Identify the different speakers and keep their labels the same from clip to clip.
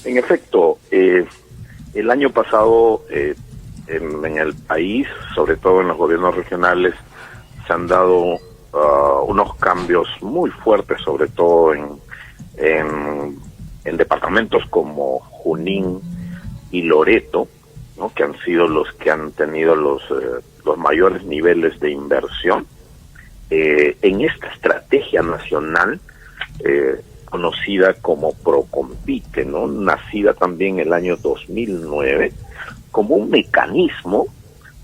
Speaker 1: En efecto, el año pasado en el país, sobre todo en los gobiernos regionales, se han dado unos cambios muy fuertes, sobre todo en departamentos como Junín y Loreto, ¿no? Que han sido los que han tenido los mayores niveles de inversión en esta estrategia nacional conocida como Procompite, ¿no? Nacida también el año 2009 como un mecanismo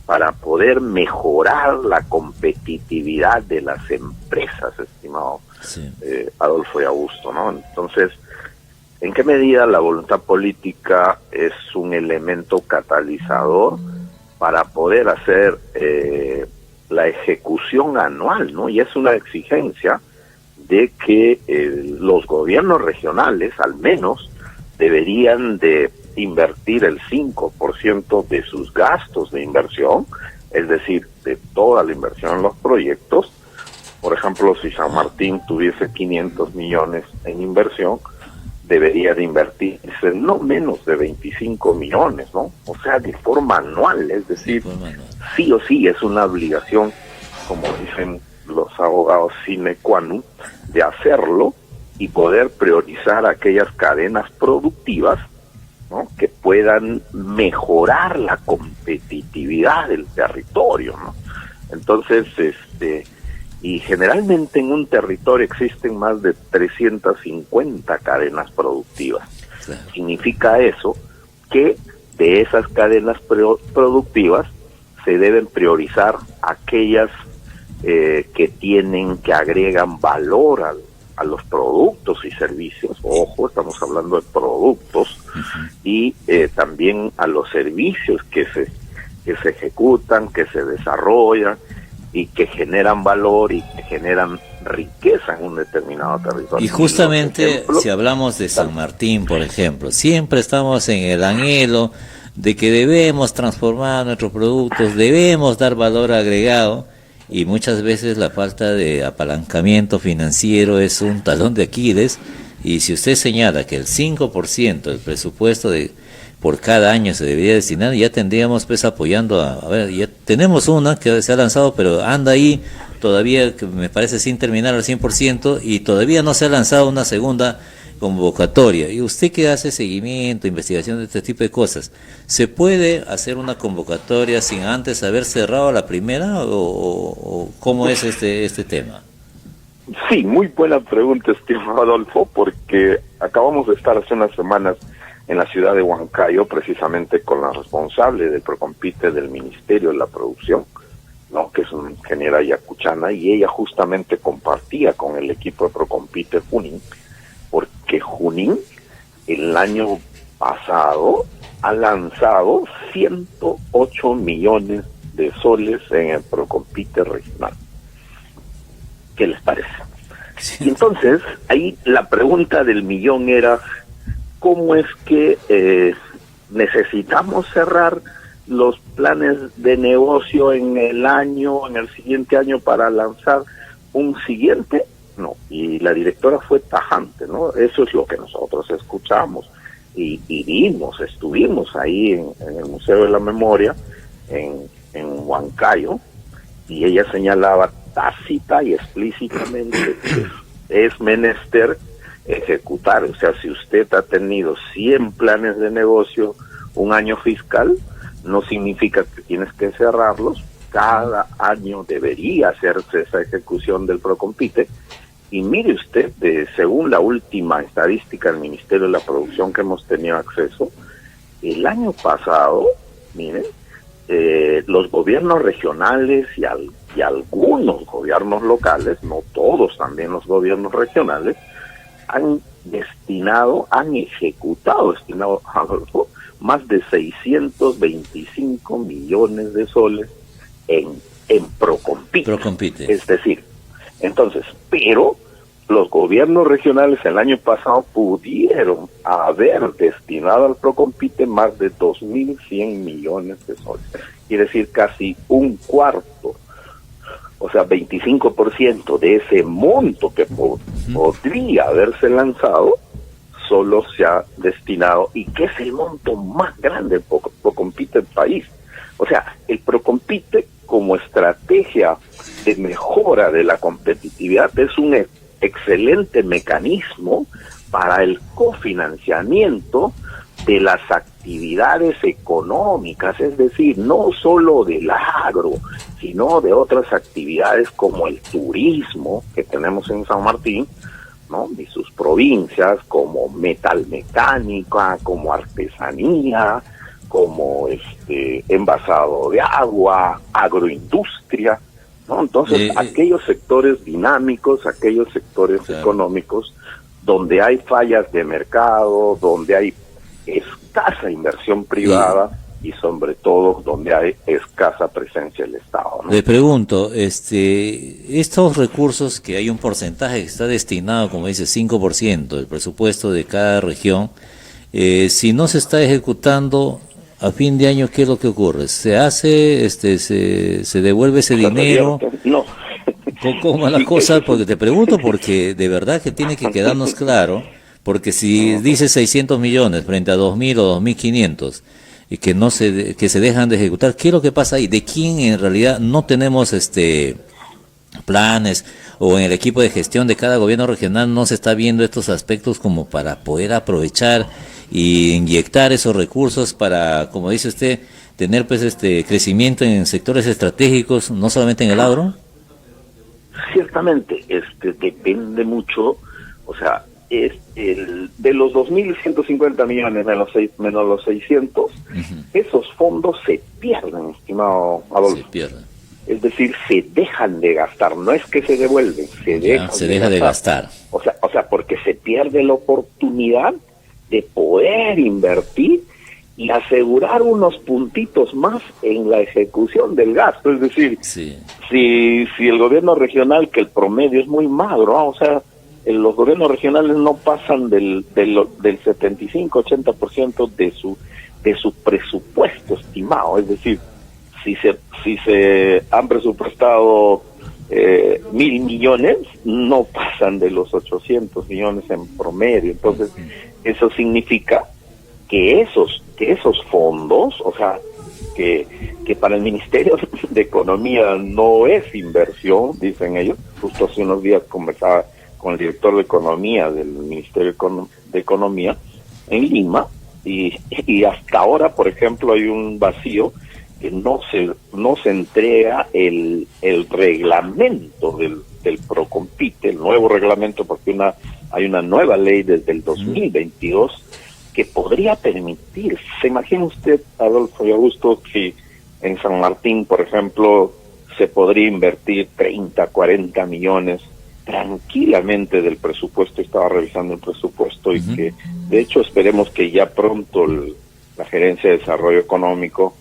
Speaker 1: para poder mejorar la competitividad de las empresas, estimado Adolfo y Augusto, ¿no? Entonces, ¿en qué medida la voluntad política es un elemento catalizador para poder hacer la ejecución anual, ¿no? Y es una exigencia de que los gobiernos regionales, al menos, deberían de invertir el 5% de sus gastos de inversión, es decir, de toda la inversión en los proyectos. Por ejemplo, si San Martín tuviese 500 millones en inversión, debería de invertirse no menos de 25 millones, ¿no? O sea, de forma anual, es decir, sí o sí es una obligación, como dicen los abogados sine qua non, de hacerlo y poder priorizar aquellas cadenas productivas, ¿no? Que puedan mejorar la competitividad del territorio, ¿no? Entonces, y generalmente en un territorio existen más de 350 cadenas productivas. Claro. Significa eso que de esas cadenas productivas se deben priorizar aquellas que agregan valor a los productos y servicios. Ojo, estamos hablando de productos, y también a los servicios que se ejecutan, que se desarrollan y que generan valor y que generan riqueza en un determinado territorio.
Speaker 2: Y justamente si hablamos de San Martín, por ejemplo, siempre estamos en el anhelo de que debemos transformar nuestros productos, debemos dar valor agregado, y muchas veces la falta de apalancamiento financiero es un talón de Aquiles. Y si usted señala que el 5% del presupuesto por cada año se debería destinar, ya tendríamos pues apoyando a ver, ya tenemos una que se ha lanzado, pero anda ahí todavía, que me parece sin terminar al 100%, y todavía no se ha lanzado una segunda convocatoria. Y usted que hace seguimiento, investigación de este tipo de cosas, ¿se puede hacer una convocatoria sin antes haber cerrado la primera, o cómo es este tema?
Speaker 1: Sí, muy buena pregunta, estimado Adolfo, porque acabamos de estar hace unas semanas en la ciudad de Huancayo, precisamente con la responsable del Procompite del Ministerio de la Producción, ¿no? Que es una ingeniera yacuchana, y ella justamente compartía con el equipo de Procompite Junín, porque Junín el año pasado ha lanzado 108 millones de soles en el Procompite regional. ¿Qué les parece? Sí. Y entonces, ahí la pregunta del millón era, ¿cómo es que necesitamos cerrar los planes de negocio en el siguiente año para lanzar un siguiente? No, y la directora fue tajante, ¿no? Eso es lo que nosotros escuchamos y vimos, estuvimos ahí en el Museo de la Memoria, en Huancayo, y ella señalaba tácita y explícitamente que es menester ejecutar. O sea, si usted ha tenido 100 planes de negocio un año fiscal, no significa que tienes que cerrarlos. Cada año debería hacerse esa ejecución del Procompite. Y mire usted, según la última estadística del Ministerio de la Producción que hemos tenido acceso, el año pasado, miren, los gobiernos regionales y algunos gobiernos locales, no todos, también los gobiernos regionales, han ejecutado, más de 625 millones de soles en Procompite. Es decir, entonces, pero los gobiernos regionales el año pasado pudieron haber destinado al Procompite más de 2.100 millones de soles. Quiere decir casi un cuarto, o sea, 25% de ese monto que podría haberse lanzado, solo se ha destinado, y que es el monto más grande del Procompite del país. O sea, el Procompite como estrategia de mejora de la competitividad es un excelente mecanismo para el cofinanciamiento de las actividades económicas, es decir, no solo del agro, sino de otras actividades como el turismo que tenemos en San Martín, ¿no? Y sus provincias, como metalmecánica, como artesanía, como envasado de agua, agroindustria, ¿no? Entonces, aquellos sectores dinámicos, aquellos sectores económicos donde hay fallas de mercado, donde hay escasa inversión privada y sobre todo donde hay escasa presencia del Estado, ¿no?
Speaker 2: Le pregunto, estos recursos, que hay un porcentaje que está destinado, como dice, 5% del presupuesto de cada región, si no se está ejecutando a fin de año, ¿qué es lo que ocurre? ¿Se hace, se devuelve ese dinero?
Speaker 1: No.
Speaker 2: ¿Cómo es la cosa? Porque te pregunto, porque de verdad que tiene que quedarnos claro, porque si dice 600 millones frente a 2.000 o 2.500 y que que se dejan de ejecutar, ¿qué es lo que pasa ahí? ¿De quién en realidad no tenemos planes, o en el equipo de gestión de cada gobierno regional no se está viendo estos aspectos como para poder aprovechar y inyectar esos recursos para, como dice usted, tener pues crecimiento en sectores estratégicos, no solamente en el agro?
Speaker 1: Ciertamente, depende mucho, o sea, de los 2.150 millones menos los 600, esos fondos se pierden, estimado Adolfo. Se pierden. Es decir, se dejan de gastar, no es que se devuelven, se deja de gastar. O sea, porque se pierde la oportunidad de poder invertir y asegurar unos puntitos más en la ejecución del gasto. Es decir, si el gobierno regional, que el promedio es muy magro, ¿no? O sea, los gobiernos regionales no pasan del 75-80% de su presupuesto estimado. Es decir, si se han presupuestado 1.000 millones, no pasan de los 800 millones en promedio. Entonces, eso significa que esos fondos, o sea, que para el Ministerio de Economía no es inversión, dicen ellos. Justo hace unos días conversaba con el director de Economía del Ministerio de Economía en Lima, y hasta ahora, por ejemplo, hay un vacío que no se entrega el reglamento del Procompite, el nuevo reglamento, porque hay una nueva ley desde el 2022 que podría permitir. ¿Se imagina usted, Adolfo y Augusto, que en San Martín, por ejemplo, se podría invertir 30, 40 millones tranquilamente del presupuesto? Estaba revisando el presupuesto y que, de hecho, esperemos que ya pronto la Gerencia de Desarrollo Económico,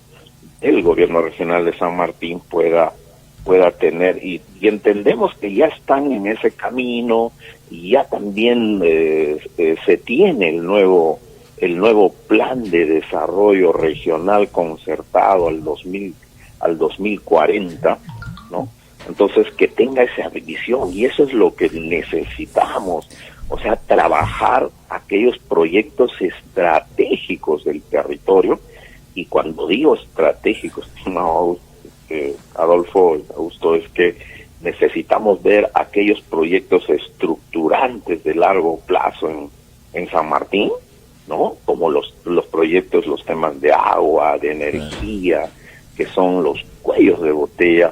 Speaker 1: el gobierno regional de San Martín pueda tener, y entendemos que ya están en ese camino, y ya también se tiene el nuevo plan de desarrollo regional concertado al 2040, ¿no? Entonces, que tenga esa visión, y eso es lo que necesitamos, o sea, trabajar aquellos proyectos estratégicos del territorio. Y cuando digo estratégicos, estimado Adolfo y Augusto, es que necesitamos ver aquellos proyectos estructurantes de largo plazo en San Martín, ¿no? Como los proyectos, los temas de agua, de energía, que son los cuellos de botella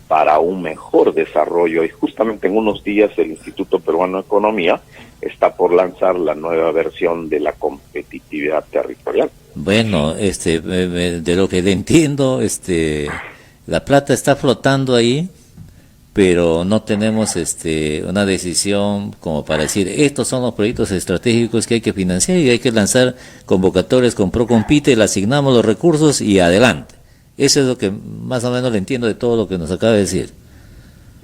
Speaker 1: para un mejor desarrollo. Y justamente en unos días el Instituto Peruano de Economía está por lanzar la nueva versión de la competitividad territorial.
Speaker 2: Bueno, de lo que le entiendo, la plata está flotando ahí, pero no tenemos una decisión como para decir, estos son los proyectos estratégicos que hay que financiar y hay que lanzar convocatorias con Procompite, le asignamos los recursos y adelante. Eso es lo que más o menos le entiendo de todo lo que nos acaba de decir.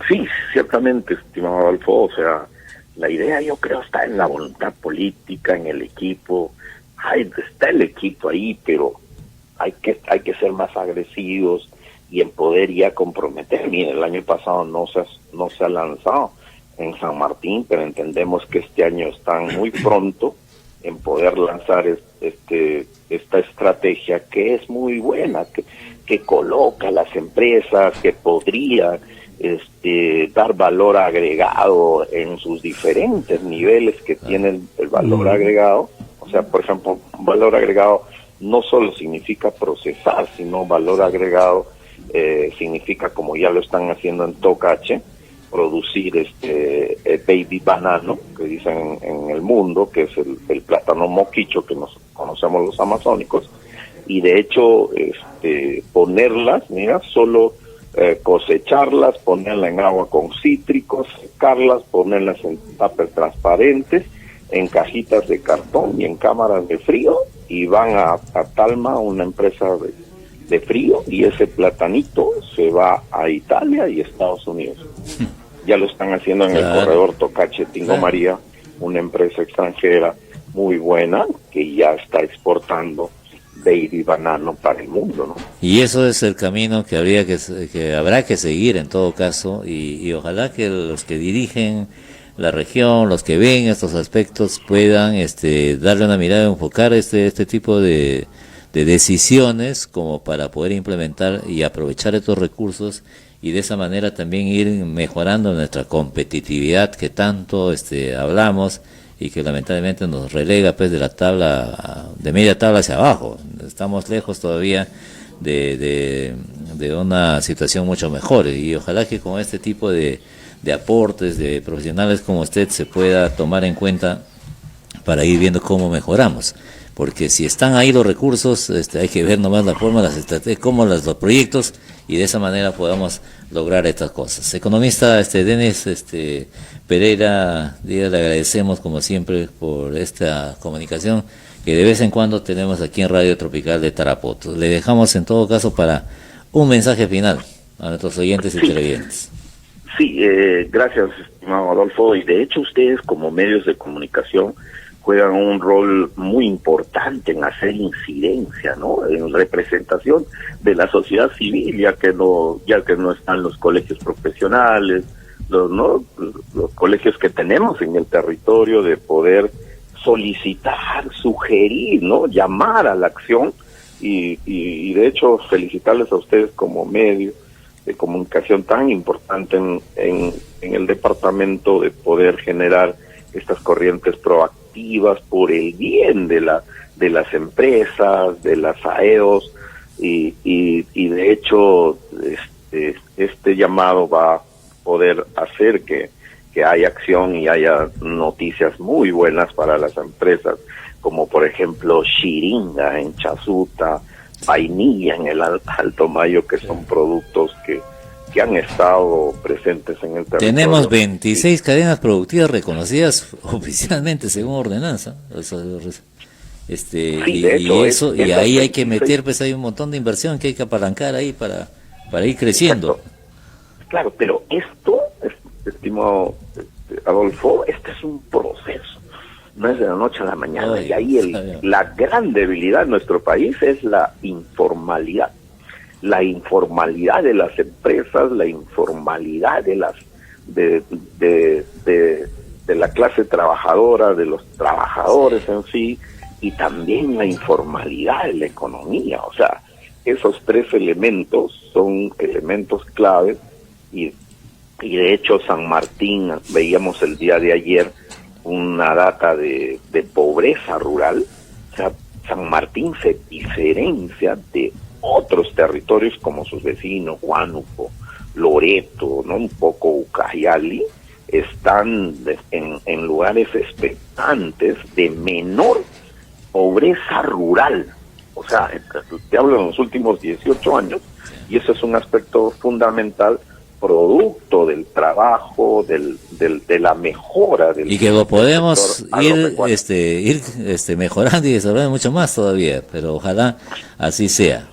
Speaker 1: Sí, ciertamente, estimado Adolfo, o sea, la idea, yo creo, está en la voluntad política, en el equipo. Está el equipo ahí, pero hay que ser más agresivos y en poder ya comprometer. Mira, el año pasado no se ha lanzado en San Martín, pero entendemos que este año están muy pronto en poder lanzar esta estrategia que es muy buena, que coloca a las empresas, que podría dar valor agregado en sus diferentes niveles que tienen el valor agregado. O sea, por ejemplo, valor agregado no solo significa procesar, sino valor agregado significa, como ya lo están haciendo en Tocache, producir baby banano, que dicen en el mundo, que es el plátano moquicho que nos conocemos los amazónicos, y de hecho ponerlas, mira, solo cosecharlas, ponerlas en agua con cítricos, secarlas, ponerlas en tuppers transparentes, en cajitas de cartón y en cámaras de frío, y van a Talma, una empresa de frío, y ese platanito se va a Italia y Estados Unidos. Ya lo están haciendo en el corredor Tocache-Tingo María, una empresa extranjera muy buena que ya está exportando baby banano para el mundo, ¿no?
Speaker 2: Y eso es el camino que habrá que seguir en todo caso, y ojalá que los que dirigen la región, los que ven estos aspectos puedan darle una mirada, enfocar este tipo de decisiones como para poder implementar y aprovechar estos recursos, y de esa manera también ir mejorando nuestra competitividad que tanto hablamos, y que lamentablemente nos relega pues de la tabla, de media tabla hacia abajo. Estamos lejos todavía de una situación mucho mejor, y ojalá que con este tipo de aportes de profesionales como usted se pueda tomar en cuenta para ir viendo cómo mejoramos, porque si están ahí los recursos, hay que ver nomás la forma, las estrategias, cómo los proyectos, y de esa manera podamos lograr estas cosas. Economista Denis Pereira, le agradecemos como siempre por esta comunicación que de vez en cuando tenemos aquí en Radio Tropical de Tarapoto. Le dejamos en todo caso para un mensaje final a nuestros oyentes y televidentes.
Speaker 1: Sí, gracias, estimado Adolfo, y de hecho ustedes como medios de comunicación juegan un rol muy importante en hacer incidencia, ¿no? En representación de la sociedad civil, ya que no están los colegios profesionales, los colegios que tenemos en el territorio, de poder solicitar, sugerir, ¿no? Llamar a la acción, y de hecho felicitarles a ustedes como medio de comunicación tan importante en el departamento, de poder generar estas corrientes proactivas por el bien de las empresas, de las AEOs, y de hecho este llamado va a poder hacer que haya acción y haya noticias muy buenas para las empresas, como por ejemplo Xiringa en Chasuta, vainilla en el Alto Mayo, que son productos que han estado presentes en el territorio.
Speaker 2: Tenemos 26 cadenas productivas reconocidas oficialmente según ordenanza. Y ahí hay que meter, pues hay un montón de inversión que hay que apalancar ahí para ir creciendo.
Speaker 1: Exacto. Claro, pero esto, estimado Adolfo, este es un proceso, no es de la noche a la mañana. Y ahí la gran debilidad de nuestro país es la informalidad. La informalidad de las empresas, la informalidad de la clase trabajadora, de los trabajadores en sí, y también la informalidad de la economía. O sea, esos tres elementos son elementos claves, y de hecho San Martín, veíamos el día de ayer una data de pobreza rural. O sea, San Martín se diferencia de otros territorios como sus vecinos, Huánuco, Loreto, ¿no? Un poco Ucayali, están en lugares expectantes de menor pobreza rural. O sea, te hablo de los últimos 18 años, y eso es un aspecto fundamental, producto del trabajo, de la mejora del,
Speaker 2: y que lo podemos ir mejorando y desarrollando mucho más todavía, pero ojalá así sea.